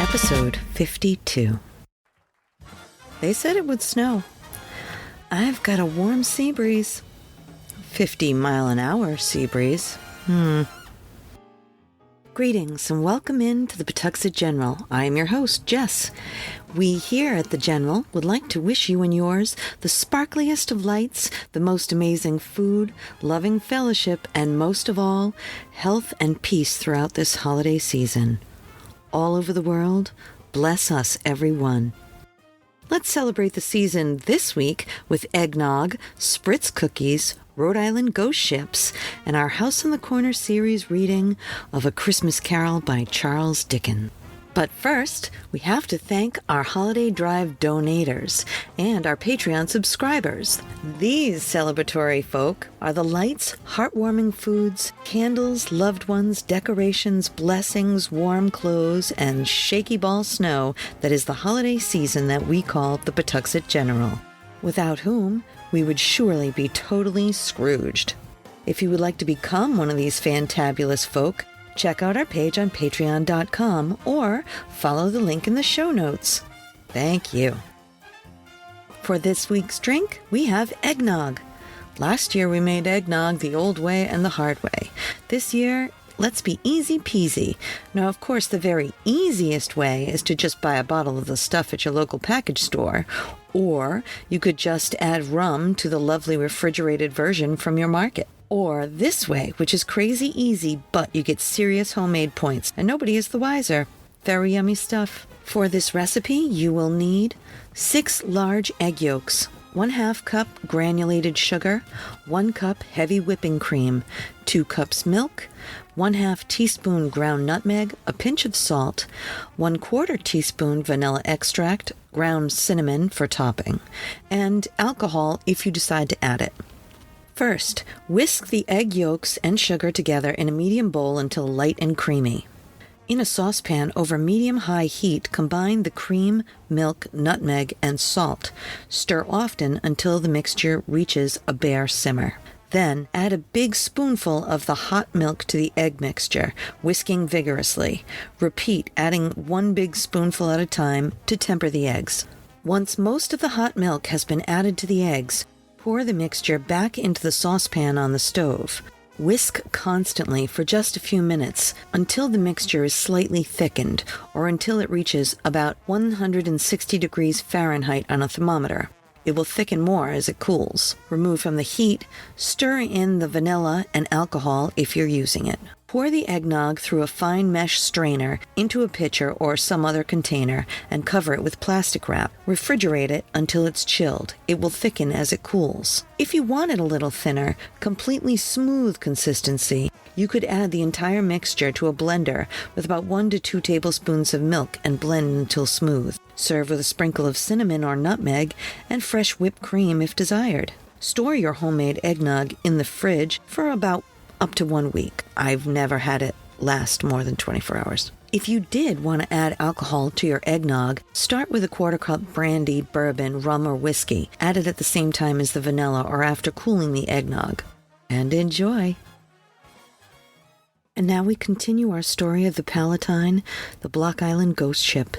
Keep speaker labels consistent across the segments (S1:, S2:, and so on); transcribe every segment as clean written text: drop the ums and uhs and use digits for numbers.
S1: Episode 52. They said it would snow. I've got a warm sea breeze. 50-mile-an-hour sea breeze. Greetings and welcome in to the Pawtuxet General. I am your host, Jess. We here at the General would like to wish you and yours the sparkliest of lights, the most amazing food, loving fellowship, and most of all, health and peace throughout this holiday season. All over the world, bless us everyone. Let's celebrate the season this week with eggnog, Spritz cookies, Rhode Island ghost ships, and our House on the Corner series reading of A Christmas Carol by Charles Dickens. But first, we have to thank our Holiday Drive donators and our Patreon subscribers. These celebratory folk are the lights, heartwarming foods, candles, loved ones, decorations, blessings, warm clothes, and shaky ball snow that is the holiday season that we call the Pawtuxet General, without whom we would surely be totally Scrooged. If you would like to become one of these fantabulous folk, check out our page on patreon.com or follow the link in the show notes. Thank you. For this week's drink, we have eggnog. Last year we made eggnog the old way and the hard way. This year, let's be easy peasy. Now, of course, the very easiest way is to just buy a bottle of the stuff at your local package store, or you could just add rum to the lovely refrigerated version from your market. Or this way, which is crazy easy, but you get serious homemade points, and nobody is the wiser. Very yummy stuff. For this recipe, you will need 6 large egg yolks, 1/2 cup granulated sugar, 1 cup heavy whipping cream, 2 cups milk, 1/2 teaspoon ground nutmeg, a pinch of salt, 1/4 teaspoon vanilla extract, ground cinnamon for topping, and alcohol if you decide to add it. First, whisk the egg yolks and sugar together in a medium bowl until light and creamy. In a saucepan over medium-high heat, combine the cream, milk, nutmeg, and salt. Stir often until the mixture reaches a bare simmer. Then, add a big spoonful of the hot milk to the egg mixture, whisking vigorously. Repeat, adding 1 big spoonful at a time to temper the eggs. Once most of the hot milk has been added to the eggs, pour the mixture back into the saucepan on the stove. Whisk constantly for just a few minutes until the mixture is slightly thickened or until it reaches about 160 degrees Fahrenheit on a thermometer. It will thicken more as it cools. Remove from the heat, stir in the vanilla and alcohol if you're using it. Pour the eggnog through a fine mesh strainer into a pitcher or some other container and cover it with plastic wrap. Refrigerate it until it's chilled. It will thicken as it cools. If you want it a little thinner, completely smooth consistency, you could add the entire mixture to a blender with about 1 to 2 tablespoons of milk and blend until smooth. Serve with a sprinkle of cinnamon or nutmeg and fresh whipped cream if desired. Store your homemade eggnog in the fridge for about up to 1 week. I've never had it last more than 24 hours. If you did want to add alcohol to your eggnog, start with a 1/4 cup brandy, bourbon, rum, or whiskey. Add it at the same time as the vanilla or after cooling the eggnog. And enjoy! And now we continue our story of the Palatine, the Block Island ghost ship.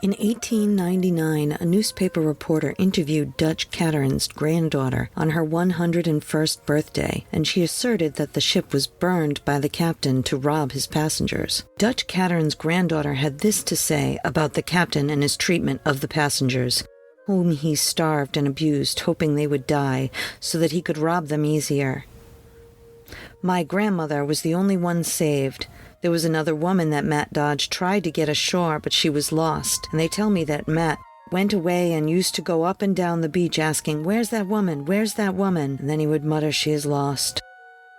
S1: In 1899, a newspaper reporter interviewed Dutch Catherine's granddaughter on her 101st birthday, and she asserted that the ship was burned by the captain to rob his passengers. Dutch Catherine's granddaughter had this to say about the captain and his treatment of the passengers, whom he starved and abused, hoping they would die so that he could rob them easier. "My grandmother was the only one saved. There was another woman that Matt Dodge tried to get ashore, but she was lost. And they tell me that Matt went away and used to go up and down the beach asking, 'Where's that woman? Where's that woman?' And then he would mutter, 'She is lost.'"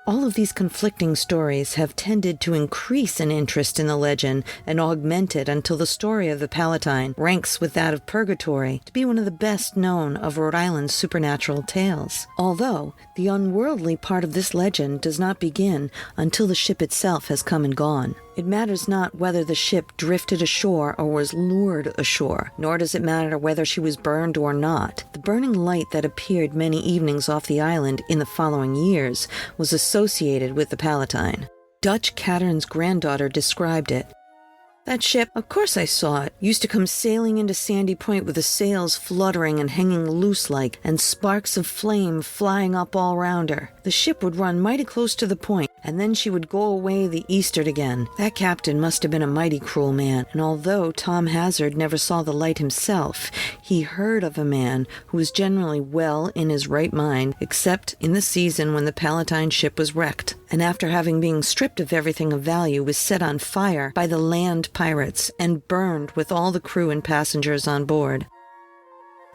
S1: All of these conflicting stories have tended to increase in interest in the legend and augment it until the story of the Palatine ranks with that of Purgatory to be one of the best known of Rhode Island's supernatural tales. Although the unworldly part of this legend does not begin until the ship itself has come and gone. It matters not whether the ship drifted ashore or was lured ashore, nor does it matter whether she was burned or not. The burning light that appeared many evenings off the island in the following years was associated with the Palatine. Dutch Cattern's granddaughter described it. That ship, of course I saw it, used to come sailing into Sandy Point with the sails fluttering and hanging loose-like, and sparks of flame flying up all round her. The ship would run mighty close to the point, and then she would go away the east'ard again. That captain must have been a mighty cruel man, and although Tom Hazard never saw the light himself, he heard of a man who was generally well in his right mind, except in the season when the Palatine ship was wrecked, and after having been stripped of everything of value was set on fire by the land pirates and burned with all the crew and passengers on board.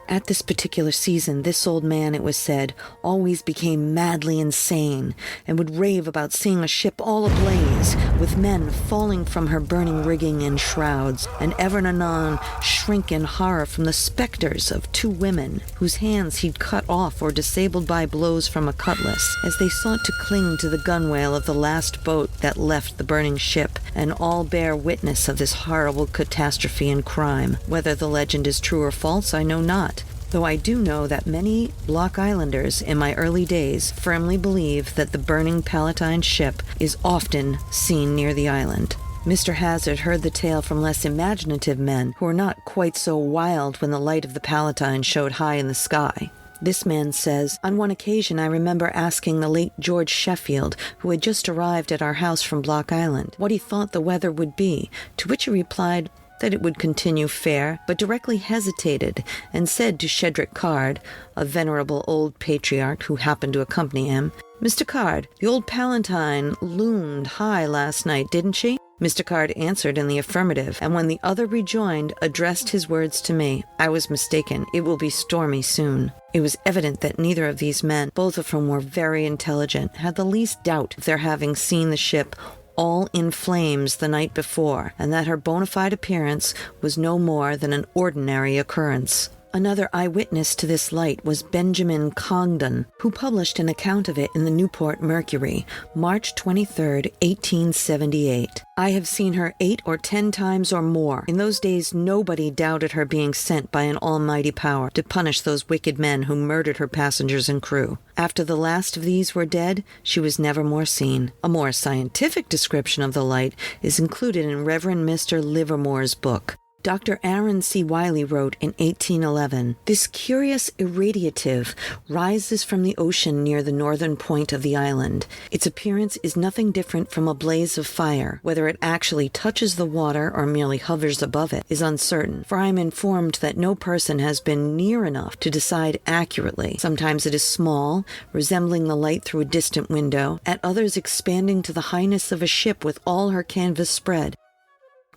S1: At this particular season, this old man, it was said, always became madly insane and would rave about seeing a ship all ablaze, with men falling from her burning rigging in shrouds, and ever and anon shrink in horror from the specters of 2 women, whose hands he'd cut off or disabled by blows from a cutlass, as they sought to cling to the gunwale of the last boat that left the burning ship, and all bear witness of this horrible catastrophe and crime. Whether the legend is true or false, I know not, though I do know that many Block Islanders in my early days firmly believe that the burning Palatine ship is often seen near the island. Mr. Hazard heard the tale from less imaginative men who were not quite so wild when the light of the Palatine showed high in the sky. This man says, on one occasion I remember asking the late George Sheffield, who had just arrived at our house from Block Island, what he thought the weather would be, to which he replied that it would continue fair, but directly hesitated and said to Shedrick Card, a venerable old patriarch who happened to accompany him, "Mr. Card, the old Palatine loomed high last night, didn't she?" Mr. Card answered in the affirmative, and when the other rejoined, addressed his words to me. I was mistaken. It will be stormy soon. It was evident that neither of these men, both of whom were very intelligent, had the least doubt of their having seen the ship all in flames the night before, and that her bona fide appearance was no more than an ordinary occurrence. Another eyewitness to this light was Benjamin Congdon, who published an account of it in the Newport Mercury, March 23, 1878. I have seen her 8 or 10 times or more. In those days nobody doubted her being sent by an almighty power to punish those wicked men who murdered her passengers and crew. After the last of these were dead, she was never more seen. A more scientific description of the light is included in Reverend Mr. Livermore's book. Dr. Aaron C. Wiley wrote in 1811, "This curious irradiative rises from the ocean near the northern point of the island. Its appearance is nothing different from a blaze of fire. Whether it actually touches the water or merely hovers above it is uncertain, for I am informed that no person has been near enough to decide accurately. Sometimes it is small, resembling the light through a distant window, at others expanding to the highness of a ship with all her canvas spread.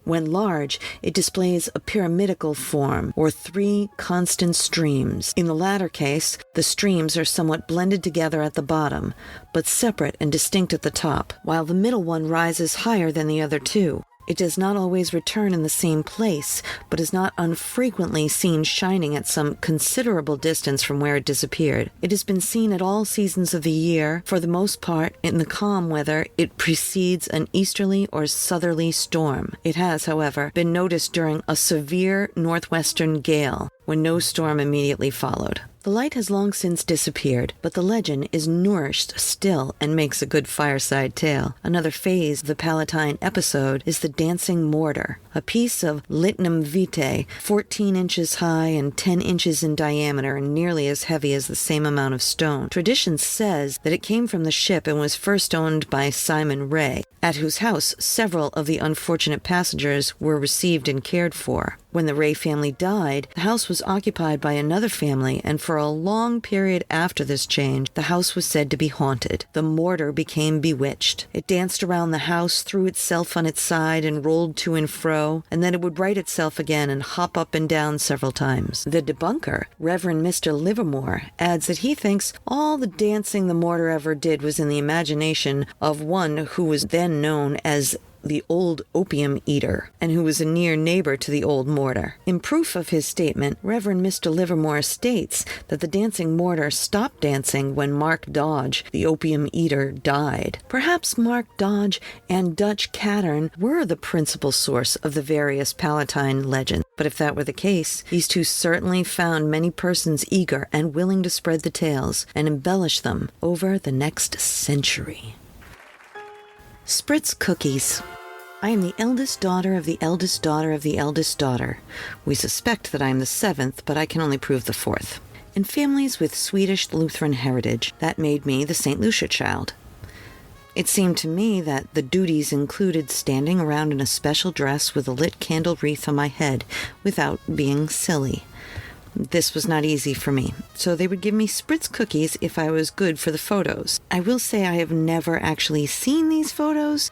S1: When large, it displays a pyramidical form, or 3 constant streams. In the latter case, the streams are somewhat blended together at the bottom, but separate and distinct at the top, while the middle one rises higher than the other 2. It does not always return in the same place, but is not unfrequently seen shining at some considerable distance from where it disappeared. It has been seen at all seasons of the year. For the most part, in the calm weather, it precedes an easterly or southerly storm. It has, however, been noticed during a severe northwestern gale, when no storm immediately followed. The light has long since disappeared, but the legend is nourished still and makes a good fireside tale. Another phase of the Palatine episode is the dancing mortar, a piece of lignum vitae 14 inches high and 10 inches in diameter and nearly as heavy as the same amount of stone. Tradition says that it came from the ship and was first owned by Simon Ray, at whose house several of the unfortunate passengers were received and cared for. When the Ray family died, the house was occupied by another family, and for a long period after this change, the house was said to be haunted. The mortar became bewitched. It danced around the house, threw itself on its side, and rolled to and fro, and then it would right itself again and hop up and down several times. The debunker, Reverend Mr. Livermore, adds that he thinks all the dancing the mortar ever did was in the imagination of one who was then known as the old opium eater, and who was a near neighbor to the old mortar. In proof of his statement, Reverend Mr. Livermore states that the dancing mortar stopped dancing when Mark Dodge, the opium eater, died. Perhaps Mark Dodge and Dutch Cattern were the principal source of the various Palatine legends, but if that were the case, these two certainly found many persons eager and willing to spread the tales and embellish them over the next century. Spritz cookies. I am the eldest daughter of the eldest daughter of the eldest daughter. We suspect that I am the seventh, but I can only prove the fourth. In families with Swedish Lutheran heritage, that made me the St. Lucia child. It seemed to me that the duties included standing around in a special dress with a lit candle wreath on my head without being silly. This was not easy for me, so they would give me Spritz cookies if I was good for the photos. I will say I have never actually seen these photos,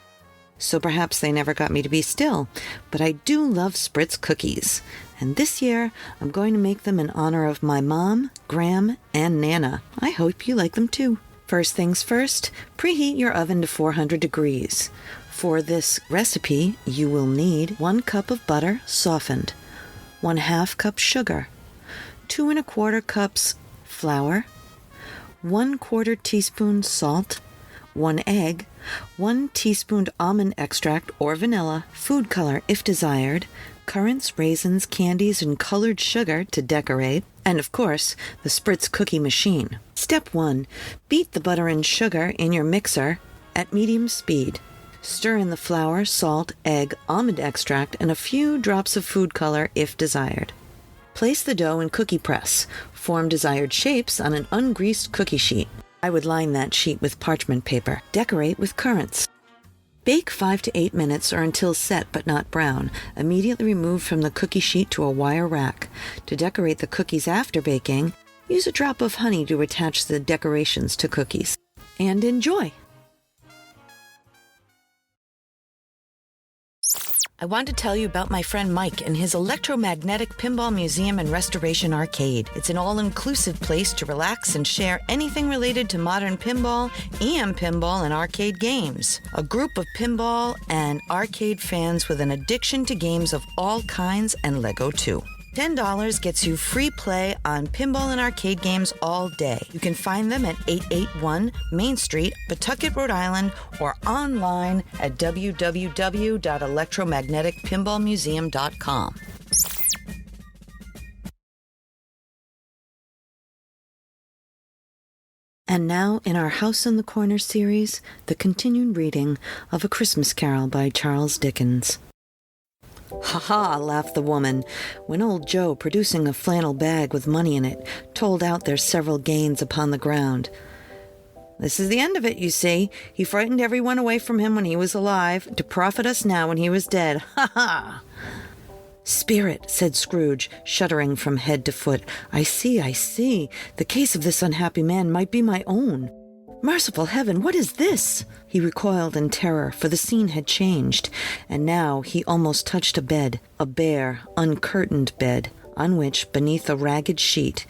S1: so perhaps they never got me to be still, but I do love Spritz cookies. And this year, I'm going to make them in honor of my mom, Graham, and Nana. I hope you like them too. First things first, preheat your oven to 400 degrees. For this recipe, you will need 1 cup of butter softened, 1/2 cup sugar, 2 1/4 cups flour, 1/4 teaspoon salt, 1 egg, 1 teaspoon almond extract or vanilla, food color if desired, currants, raisins, candies, and colored sugar to decorate, and of course, the Spritz cookie machine. Step 1. Beat the butter and sugar in your mixer at medium speed. Stir in the flour, salt, egg, almond extract, and a few drops of food color if desired. Place the dough in cookie press. Form desired shapes on an ungreased cookie sheet. I would line that sheet with parchment paper. Decorate with currants. Bake 5 to 8 minutes or until set but not brown. Immediately remove from the cookie sheet to a wire rack. To decorate the cookies after baking, use a drop of honey to attach the decorations to cookies. And enjoy! I want to tell you about my friend Mike and his electromagnetic pinball museum and restoration arcade. It's an all-inclusive place to relax and share anything related to modern pinball, EM pinball, and arcade games. A group of pinball and arcade fans with an addiction to games of all kinds and Lego too. $10 gets you free play on pinball and arcade games all day. You can find them at 881 Main Street, Pawtucket, Rhode Island, or online at www.electromagneticpinballmuseum.com. And now, in our House on the Corner series, the continued reading of A Christmas Carol by Charles Dickens. "Ha ha," laughed the woman, when old Joe, producing a flannel bag with money in it, told out their several gains upon the ground. "This is the end of it, you see. He frightened everyone away from him when he was alive, to profit us now when he was dead. Ha ha!" "Spirit," said Scrooge, shuddering from head to foot. I see. The case of this unhappy man might be my own. Merciful heaven, what is this?" He recoiled in terror, for the scene had changed, and now he almost touched a bed, a bare, uncurtained bed, on which, beneath a ragged sheet,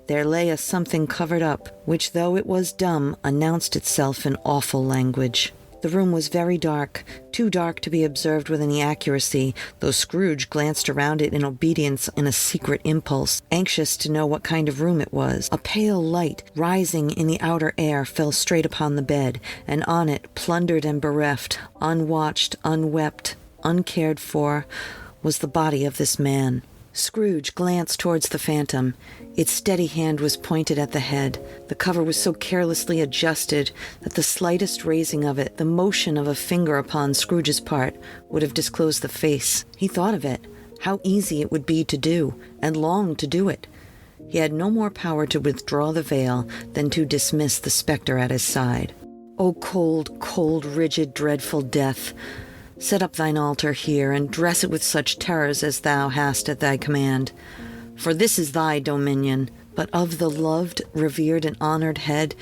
S1: there lay a something covered up, which, though it was dumb, announced itself in awful language. The room was very dark, too dark to be observed with any accuracy, though Scrooge glanced around it in obedience in a secret impulse, anxious to know what kind of room it was. A pale light, rising in the outer air, fell straight upon the bed, and on it, plundered and bereft, unwatched, unwept, uncared for, was the body of this man. Scrooge glanced towards the phantom. Its steady hand was pointed at the head. The cover was so carelessly adjusted that the slightest raising of it, the motion of a finger upon Scrooge's part, would have disclosed the face. He thought of it, how easy it would be to do, and longed to do it. He had no more power to withdraw the veil than to dismiss the spectre at his side. "O cold, cold, rigid, dreadful death! Set up thine altar here, and dress it with such terrors as thou hast at thy command. For this is thy dominion, but of the loved, revered, and honored head,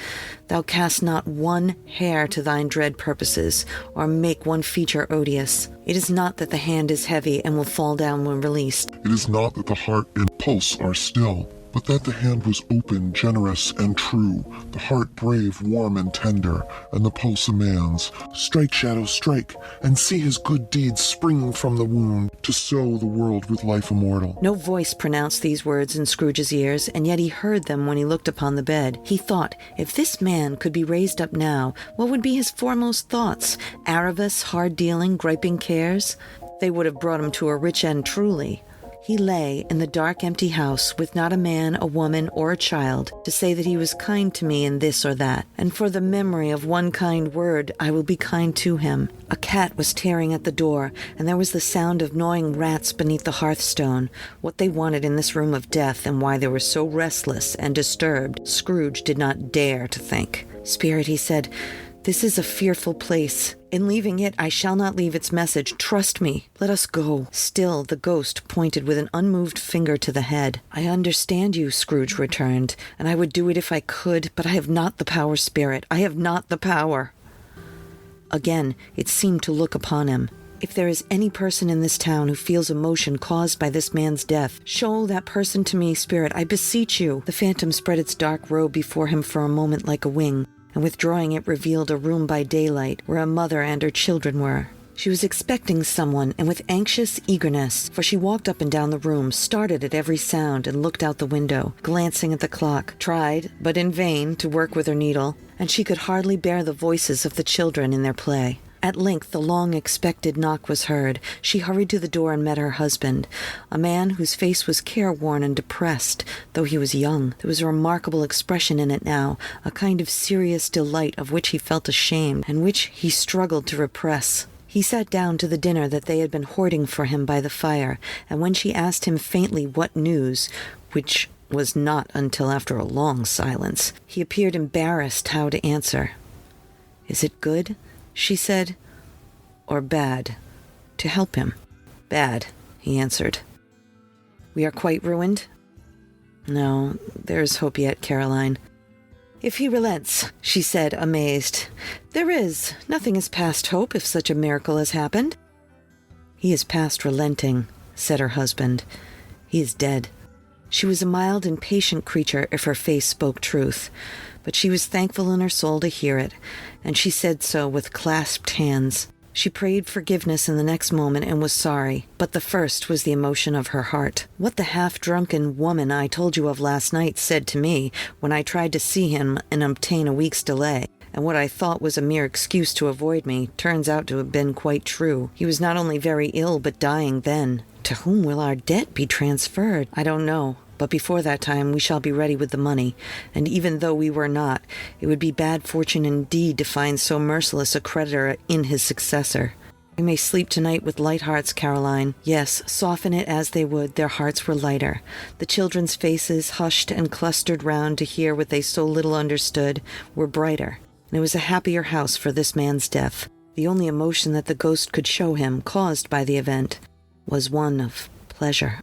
S1: thou cast not one hair to thine dread purposes, or make one feature odious. It is not that the hand is heavy and will fall down when released.
S2: It is not that the heart and pulse are still, but that the hand was open, generous, and true, the heart brave, warm, and tender, and the pulse a man's. Strike, shadow, strike, and see his good deeds spring from the wound, to sow the world with life immortal."
S1: No voice pronounced these words in Scrooge's ears, and yet he heard them when he looked upon the bed. He thought, if this man could be raised up now, what would be his foremost thoughts? Avarice, hard-dealing, griping cares? They would have brought him to a rich end truly. He lay in the dark, empty house with not a man, a woman, or a child to say that he was kind to me in this or that, and for the memory of one kind word I will be kind to him. A cat was tearing at the door, and there was the sound of gnawing rats beneath the hearthstone. What they wanted in this room of death, and why they were so restless and disturbed, Scrooge did not dare to think. "Spirit," he said, "this is a fearful place. In leaving it, I shall not leave its message. Trust me. Let us go." Still, the ghost pointed with an unmoved finger to the head. "I understand you," Scrooge returned, "and I would do it if I could, but I have not the power, Spirit. I have not the power." Again, it seemed to look upon him. "If there is any person in this town who feels emotion caused by this man's death, show that person to me, Spirit, I beseech you." The phantom spread its dark robe before him for a moment like a wing, and withdrawing it revealed a room by daylight where a mother and her children were. She was expecting someone, and with anxious eagerness, for she walked up and down the room, started at every sound, and looked out the window, glancing at the clock, tried, but in vain, to work with her needle, and she could hardly bear the voices of the children in their play. At length the long-expected knock was heard. She hurried to the door and met her husband, a man whose face was careworn and depressed, though he was young. There was a remarkable expression in it now, a kind of serious delight of which he felt ashamed, and which he struggled to repress. He sat down to the dinner that they had been hoarding for him by the fire, and when she asked him faintly what news, which was not until after a long silence, he appeared embarrassed how to answer. "Is it good?" she said, "or bad?" To help him. "Bad," he answered. "We are quite ruined?" "No, there is hope yet, Caroline." "If he relents," she said, amazed. "There is. Nothing is past hope if such a miracle has happened." "He is past relenting," said her husband. "He is dead." She was a mild and patient creature if her face spoke truth, but she was thankful in her soul to hear it, and she said so with clasped hands. She prayed forgiveness in the next moment and was sorry, but the first was the emotion of her heart. What the half-drunken woman I told you of last night said to me when I tried to see him and obtain a week's delay, and what I thought was a mere excuse to avoid me, turns out to have been quite true. He was not only very ill, but dying then. To whom will our debt be transferred? I don't know. But before that time we shall be ready with the money, and even though we were not, it would be bad fortune indeed to find so merciless a creditor in his successor. We may sleep tonight with light hearts, Caroline. Yes, soften it as they would, their hearts were lighter. The children's faces, hushed and clustered round to hear what they so little understood, were brighter, and it was a happier house for this man's death. The only emotion that the ghost could show him, caused by the event, was one of pleasure.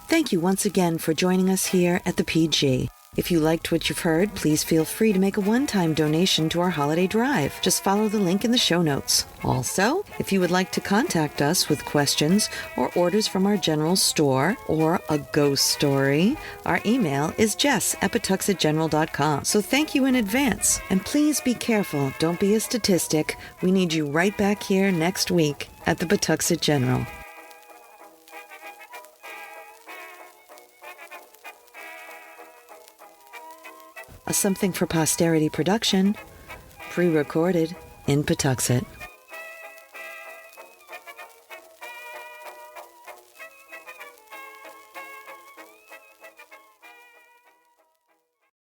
S1: Thank you once again for joining us here at the PG. If you liked what you've heard, please feel free to make a one-time donation to our holiday drive. Just follow the link in the show notes. Also, if you would like to contact us with questions or orders from our general store or a ghost story, our email is jess@pawtuxetgeneral.com. So thank you in advance. And please be careful. Don't be a statistic. We need you right back here next week at the Pawtuxet General. A Something for Posterity production, pre-recorded in Pawtuxet.